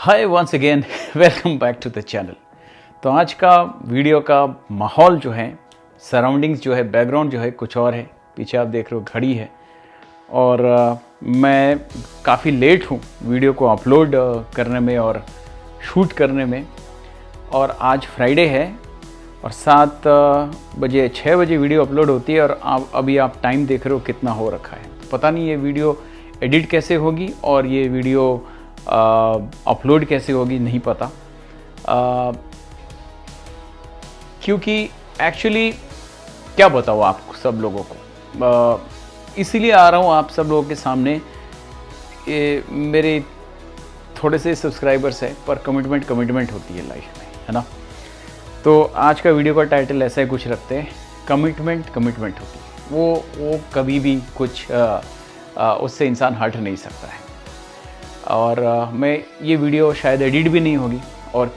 Hi once again welcome back to the channel. तो आज का वीडियो का माहौल जो है, सराउंडिंग्स जो है, बैकग्राउंड जो है कुछ और है। पीछे आप देख रहे हो घड़ी है और मैं काफ़ी लेट हूँ वीडियो को अपलोड करने में और शूट करने में। और आज फ्राइडे है और 6 बजे वीडियो अपलोड होती है और अभी आप टाइम देख रहे हो कितना हो रखा है। तो पता नहीं ये वीडियो एडिट कैसे होगी और ये वीडियो अपलोड कैसे होगी, नहीं पता। क्योंकि एक्चुअली क्या बताऊँ आप सब लोगों को, इसीलिए आ रहा हूँ आप सब लोगों के सामने। ये मेरे थोड़े से सब्सक्राइबर्स हैं पर कमिटमेंट होती है लाइफ में, है ना। तो आज का वीडियो का टाइटल ऐसा ही कुछ रखते हैं, कमिटमेंट होती है। वो कभी भी कुछ उससे इंसान हट नहीं सकता है। और मैं ये वीडियो शायद एडिट भी नहीं होगी, और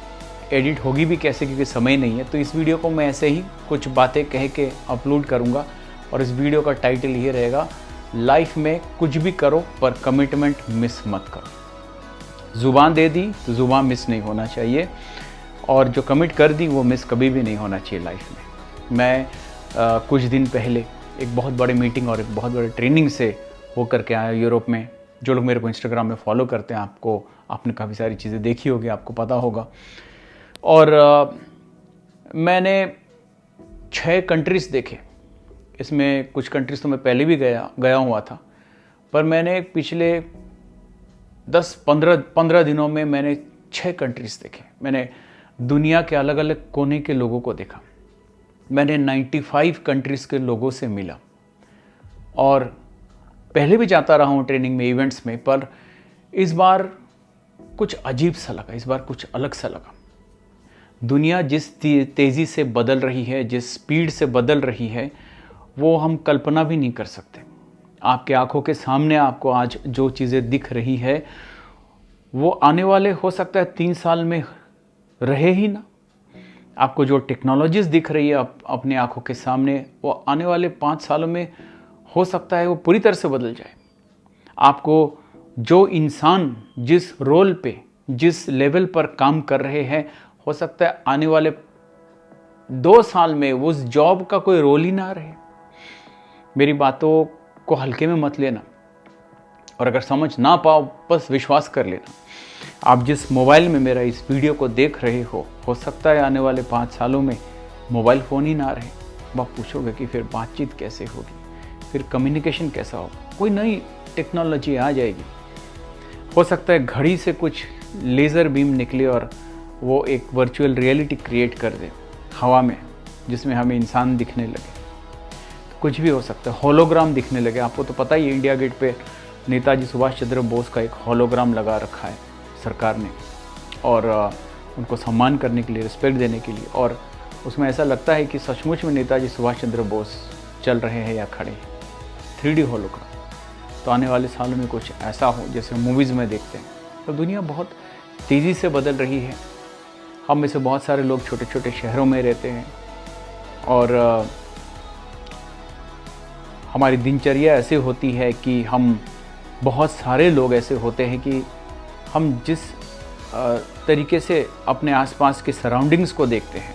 एडिट होगी भी कैसे क्योंकि समय नहीं है। तो इस वीडियो को मैं ऐसे ही कुछ बातें कह के अपलोड करूँगा और इस वीडियो का टाइटल ये रहेगा, लाइफ में कुछ भी करो पर कमिटमेंट मिस मत करो। ज़ुबान दे दी तो ज़ुबान मिस नहीं होना चाहिए, और जो कमिट कर दी वो मिस कभी भी नहीं होना चाहिए लाइफ में। मैं कुछ दिन पहले एक बहुत बड़ी मीटिंग और एक बहुत बड़ी ट्रेनिंग से होकर के आया यूरोप में। जो लोग मेरे को इंस्टाग्राम में फॉलो करते हैं, आपने काफ़ी सारी चीज़ें देखी होगी, आपको पता होगा। और मैंने 6 कंट्रीज़ देखे। इसमें कुछ कंट्रीज़ तो मैं पहले भी गया हुआ था, पर मैंने पिछले 10-15 दिनों में मैंने 6 कंट्रीज़ देखे। मैंने दुनिया के अलग अलग कोने के लोगों को देखा। मैंने 95 कंट्रीज़ के लोगों से मिला, और पहले भी जाता रहा हूँ ट्रेनिंग में, इवेंट्स में, पर इस बार कुछ अजीब सा लगा, इस बार कुछ अलग सा लगा। दुनिया जिस तेज़ी से बदल रही है, जिस स्पीड से बदल रही है, वो हम कल्पना भी नहीं कर सकते। आपके आंखों के सामने आपको आज जो चीज़ें दिख रही है वो आने वाले हो सकता है 3 साल में रहे ही ना। आपको जो टेक्नोलॉजीज़ दिख रही है अपने आंखों के सामने, वो आने वाले 5 सालों में हो सकता है वो पूरी तरह से बदल जाए। आपको जो इंसान जिस रोल पे, जिस लेवल पर काम कर रहे हैं, हो सकता है आने वाले 2 साल में उस जॉब का कोई रोल ही ना रहे। मेरी बातों को हल्के में मत लेना, और अगर समझ ना पाओ बस विश्वास कर लेना। आप जिस मोबाइल में मेरा इस वीडियो को देख रहे हो सकता है आने वाले 5 सालों में मोबाइल फ़ोन ही ना रहे। आप पूछोगे कि फिर बातचीत कैसे होगी, फिर कम्युनिकेशन कैसा होगा। कोई नई टेक्नोलॉजी आ जाएगी। हो सकता है घड़ी से कुछ लेज़र बीम निकले और वो एक वर्चुअल रियलिटी क्रिएट कर दे हवा में, जिसमें हमें इंसान दिखने लगे। तो कुछ भी हो सकता है, होलोग्राम दिखने लगे। आपको तो पता ही है, इंडिया गेट पे नेताजी सुभाष चंद्र बोस का एक होलोग्राम लगा रखा है सरकार ने, और उनको सम्मान करने के लिए, रिस्पेक्ट देने के लिए। और उसमें ऐसा लगता है कि सचमुच में नेताजी सुभाष चंद्र बोस चल रहे हैं या खड़े हैं। 3D hologram. तो आने वाले सालों में कुछ ऐसा हो जैसे मूवीज़ में देखते हैं। तो दुनिया बहुत तेज़ी से बदल रही है। हम में से बहुत सारे लोग छोटे छोटे शहरों में रहते हैं, और हमारी दिनचर्या ऐसे होती है कि हम, बहुत सारे लोग ऐसे होते हैं कि हम जिस तरीके से अपने आसपास के सराउंडिंग्स को देखते हैं,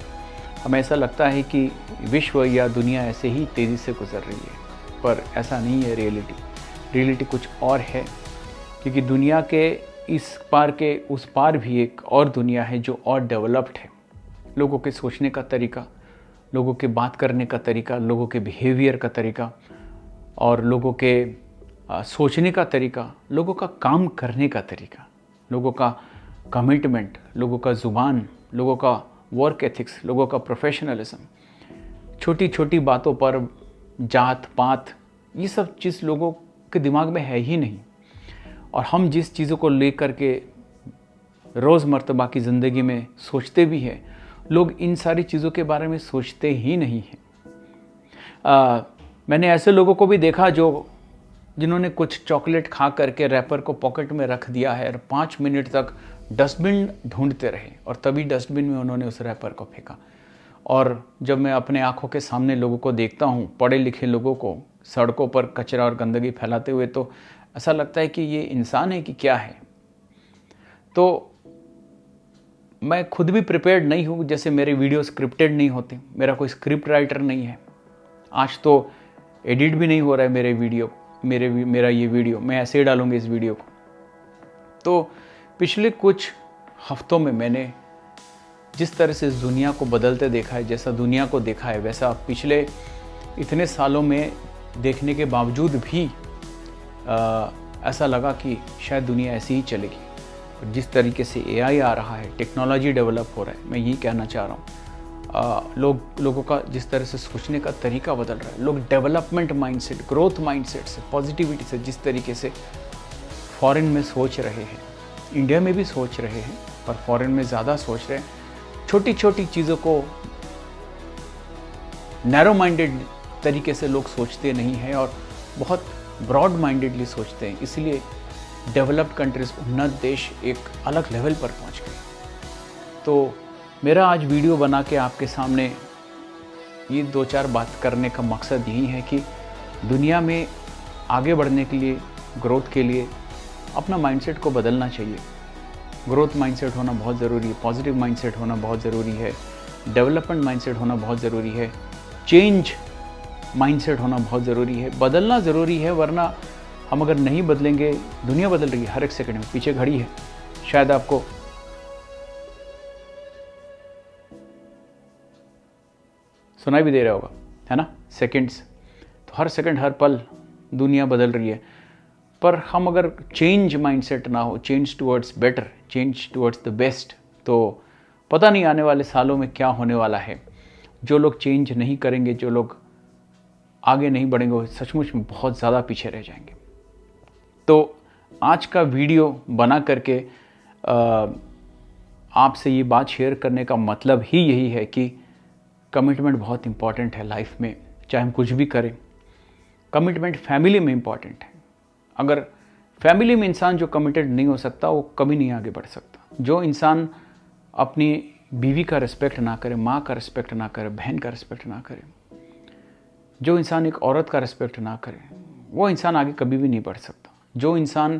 हमें ऐसा लगता है कि विश्व या दुनिया ऐसे ही तेज़ी से गुजर रही है, पर ऐसा नहीं है। रियलिटी कुछ और है, क्योंकि दुनिया के इस पार के उस पार भी एक और दुनिया है जो और डेवलप्ड है। लोगों के सोचने का तरीका, लोगों के बात करने का तरीका, लोगों के बिहेवियर का तरीका, और लोगों के सोचने का तरीका, लोगों का काम करने का तरीका, लोगों का कमिटमेंट, लोगों का ज़ुबान, लोगों का वर्क एथिक्स, लोगों का प्रोफेशनलिज्म, छोटी छोटी बातों पर जात पात, ये सब चीज़ लोगों के दिमाग में है ही नहीं। और हम जिस चीज़ों को लेकर के रोज़मर्तबा की ज़िंदगी में सोचते भी हैं, लोग इन सारी चीज़ों के बारे में सोचते ही नहीं हैं। मैंने ऐसे लोगों को भी देखा जिन्होंने कुछ चॉकलेट खा करके रैपर को पॉकेट में रख दिया है और 5 मिनट तक डस्टबिन ढूंढते रहे, और तभी डस्टबिन में उन्होंने उस रैपर को फेंका। और जब मैं अपने आंखों के सामने लोगों को देखता हूँ, पढ़े लिखे लोगों को सड़कों पर कचरा और गंदगी फैलाते हुए, तो ऐसा लगता है कि ये इंसान है कि क्या है। तो मैं खुद भी प्रिपेयर्ड नहीं हूँ, जैसे मेरे वीडियो स्क्रिप्टेड नहीं होते, मेरा कोई स्क्रिप्ट राइटर नहीं है। आज तो एडिट भी नहीं हो रहा है मेरा ये वीडियो, मैं ऐसे ही डालूंगी इस वीडियो को। तो पिछले कुछ हफ्तों में मैंने जिस तरह से इस दुनिया को बदलते देखा है, जैसा दुनिया को देखा है, वैसा पिछले इतने सालों में देखने के बावजूद भी ऐसा लगा कि शायद दुनिया ऐसी ही चलेगी। जिस तरीके से AI आ रहा है, टेक्नोलॉजी डेवलप हो रहा है, मैं यही कहना चाह रहा हूँ। लोगों का जिस तरह से सोचने का तरीका बदल रहा है, लोग डेवलपमेंट माइंडसेट, ग्रोथ माइंडसेट से, पॉजिटिविटी से जिस तरीके से फॉरेन में सोच रहे हैं, इंडिया में भी सोच रहे हैं, पर फॉरेन में ज़्यादा सोच रहे हैं। छोटी छोटी चीज़ों को नैरो माइंडेड तरीके से लोग सोचते नहीं हैं और बहुत ब्रॉड माइंडेडली सोचते हैं, इसलिए डेवलप्ड कंट्रीज, उन्नत देश एक अलग लेवल पर पहुंच गए। तो मेरा आज वीडियो बना के आपके सामने ये 2-4 बात करने का मकसद यही है कि दुनिया में आगे बढ़ने के लिए, ग्रोथ के लिए अपना माइंडसेट को बदलना चाहिए। ग्रोथ माइंडसेट होना बहुत ज़रूरी है, पॉजिटिव माइंडसेट होना बहुत ज़रूरी है, डेवलपमेंट माइंडसेट होना बहुत ज़रूरी है, चेंज माइंडसेट होना बहुत ज़रूरी है, बदलना ज़रूरी है। वरना हम अगर नहीं बदलेंगे, दुनिया बदल रही है हर एक सेकंड में, पीछे घड़ी है, शायद आपको सुनाई भी दे रहा होगा, है ना, सेकंड्स। तो हर सेकंड, हर पल दुनिया बदल रही है। पर हम अगर चेंज माइंडसेट ना हो, change towards better, change towards the best, तो पता नहीं आने वाले सालों में क्या होने वाला है। जो लोग चेंज नहीं करेंगे, जो लोग आगे नहीं बढ़ेंगे, वो सचमुच में बहुत ज़्यादा पीछे रह जाएंगे। तो आज का वीडियो बना करके आपसे ये बात शेयर करने का मतलब ही यही है कि कमिटमेंट बहुत इंपॉर्टेंट है लाइफ में, चाहे हम कुछ भी करें। कमिटमेंट फैमिली में इंपॉर्टेंट है। अगर फैमिली में इंसान जो कमिटेड नहीं हो सकता, वो कभी नहीं आगे बढ़ सकता। जो इंसान अपनी बीवी का रिस्पेक्ट ना करे, माँ का रिस्पेक्ट ना करे, बहन का रिस्पेक्ट ना करे, जो इंसान एक औरत का रिस्पेक्ट ना करे, वो इंसान आगे कभी भी नहीं बढ़ सकता। जो इंसान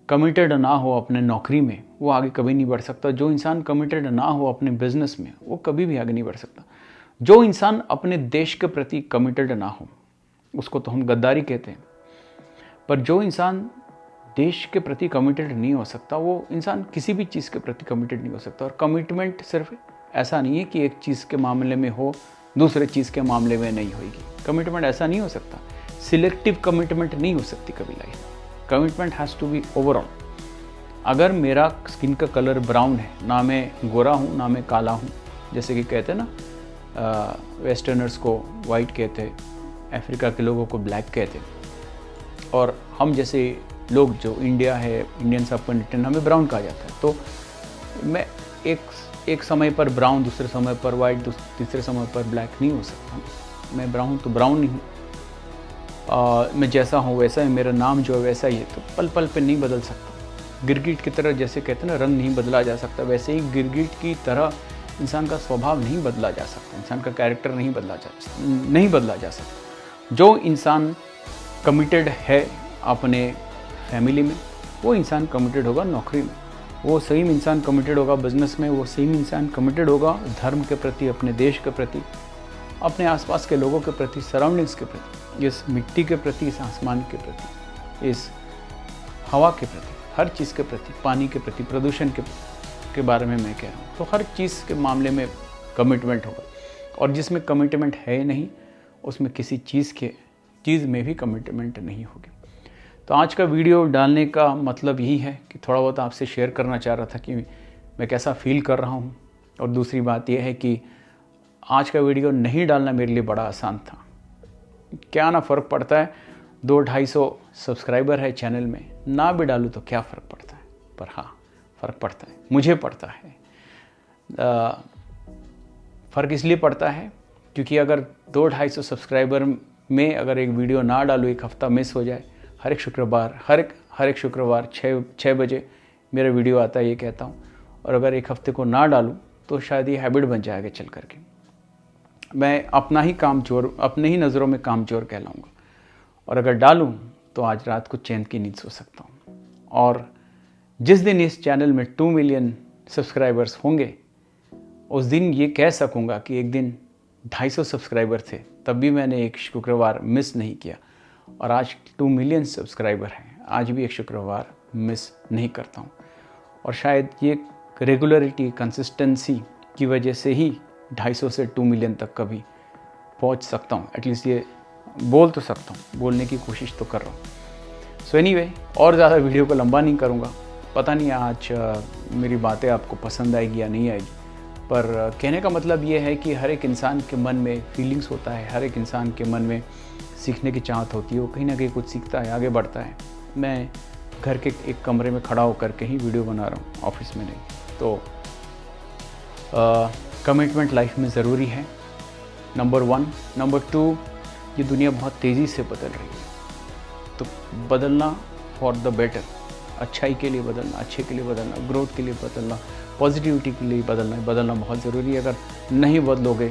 कमिटेड ना हो अपने नौकरी में, वो आगे कभी नहीं बढ़ सकता। जो इंसान कमिटेड ना हो अपने बिजनेस में, वो कभी भी आगे नहीं बढ़ सकता। जो इंसान अपने देश के प्रति कमिटेड ना हो, उसको तो हम गद्दारी कहते हैं। पर जो इंसान देश के प्रति कमिटेड नहीं हो सकता, वो इंसान किसी भी चीज़ के प्रति कमिटेड नहीं हो सकता। और कमिटमेंट सिर्फ ऐसा नहीं है कि एक चीज़ के मामले में हो, दूसरे चीज़ के मामले में नहीं होगी। कमिटमेंट ऐसा नहीं हो सकता। सिलेक्टिव कमिटमेंट नहीं हो सकती कभी लाइफ में। Commitment has to be overall. अगर मेरा स्किन का कलर ब्राउन है, ना मैं गोरा हूँ ना मैं काला हूँ, जैसे कि कहते हैं ना, वेस्टर्नर्स को वाइट कहते, अफ्रीका के लोगों को ब्लैक कहते, और हम जैसे लोग जो इंडिया है, इंडियन सब कॉन्टिनेंट, हमें ब्राउन कहा जाता है। तो मैं एक समय पर ब्राउन, दूसरे समय पर वाइट, तीसरे समय पर ब्लैक नहीं हो सकता। मैं ब्राउन तो ब्राउन नहीं हूँ, मैं जैसा हूँ वैसा ही, मेरा नाम जो है वैसा ही है। तो पल पल पे नहीं बदल सकता। गिरगिट की तरह, जैसे कहते हैं ना, रंग नहीं बदला जा सकता, वैसे ही गिरगिट की तरह इंसान का स्वभाव नहीं बदला जा सकता, इंसान का कैरेक्टर नहीं बदला जा सकता। जो इंसान कमिटेड है अपने फैमिली में, वो इंसान कमिटेड होगा नौकरी में, वो सेम इंसान कमिटेड होगा बिजनेस में, वो सेम इंसान कमिटेड होगा धर्म के प्रति, अपने देश के प्रति, अपने आसपास के लोगों के प्रति, सराउंडिंग्स के प्रति, इस मिट्टी के प्रति, इस आसमान के प्रति, इस हवा के प्रति, हर चीज़ के प्रति, पानी के प्रति, प्रदूषण के बारे में मैं कह रहा हूँ। तो हर चीज़ के मामले में कमिटमेंट होगा, और जिसमें कमिटमेंट है नहीं, उसमें किसी चीज़ में भी कमिटमेंट नहीं होगी। तो आज का वीडियो डालने का मतलब यही है कि थोड़ा बहुत आपसे शेयर करना चाह रहा था कि मैं कैसा फील कर रहा हूँ। और दूसरी बात यह है कि आज का वीडियो नहीं डालना मेरे लिए बड़ा आसान था। क्या ना फ़र्क पड़ता है, 200-250 सब्सक्राइबर है चैनल में, ना भी डालूँ तो क्या फ़र्क पड़ता है। पर हाँ, फ़र्क पड़ता है, मुझे पड़ता है। फ़र्क इसलिए पड़ता है क्योंकि अगर 200-250 सब्सक्राइबर में अगर एक वीडियो ना डालूँ, एक हफ़्ता मिस हो जाए, हर एक शुक्रवार 6 बजे मेरा वीडियो आता है, ये कहता हूँ, और अगर एक हफ़्ते को ना डालूँ तो शायद ये हैबिट बन जाएगा चल करके। मैं अपना ही कामचोर, अपने ही नज़रों में कामचोर कहलाऊँगा। और अगर डालूँ तो आज रात को चैन की नींद सो सकता हूँ। और जिस दिन इस चैनल में 2 मिलियन सब्सक्राइबर्स होंगे उस दिन ये कह सकूँगा कि एक दिन 250 सब्सक्राइबर थे, तब भी मैंने एक शुक्रवार मिस नहीं किया। और आज 2 मिलियन सब्सक्राइबर हैं, आज भी एक शुक्रवार मिस नहीं करता हूँ। और शायद ये रेगुलरिटी, कंसिस्टेंसी की वजह से ही 250 से 2 मिलियन तक कभी पहुँच सकता हूँ। एटलीस्ट ये बोल तो सकता हूँ, बोलने की कोशिश तो कर रहा हूँ। सो एनीवे, और ज़्यादा वीडियो को लंबा नहीं करूँगा। पता नहीं आज मेरी बातें आपको पसंद आएगी या नहीं आएगी, पर कहने का मतलब ये है कि हर एक इंसान के मन में फीलिंग्स होता है, हर एक इंसान के मन में सीखने की चाहत होती है, वो कहीं ना कहीं कुछ सीखता है, आगे बढ़ता है। मैं घर के एक कमरे में खड़ा होकर के ही वीडियो बना रहा हूँ, ऑफिस में नहीं। तो कमिटमेंट लाइफ में ज़रूरी है, नंबर 1। नंबर 2, ये दुनिया बहुत तेज़ी से बदल रही है, तो बदलना फॉर द बेटर, अच्छाई के लिए बदलना, अच्छे के लिए बदलना, ग्रोथ के लिए बदलना, पॉजिटिविटी के लिए बदलना बहुत ज़रूरी है। अगर नहीं बदलोगे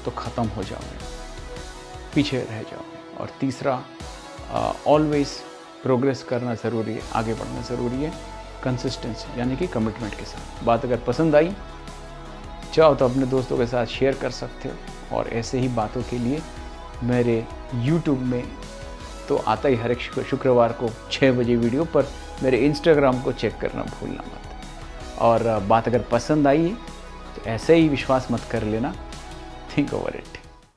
तो ख़त्म हो जाओगे, पीछे रह जाओगे। और तीसरा, ऑलवेज़ प्रोग्रेस करना ज़रूरी है, आगे बढ़ना ज़रूरी है, कंसिस्टेंसी यानी कि कमिटमेंट के साथ। बात अगर पसंद आई, चाहो तो अपने दोस्तों के साथ शेयर कर सकते हो। और ऐसे ही बातों के लिए मेरे YouTube में तो आता ही हर एक शुक्रवार को 6 बजे वीडियो, पर मेरे Instagram को चेक करना भूलना मत। और बात अगर पसंद आई तो ऐसे ही विश्वास मत कर लेना, थिंक ओवर इट।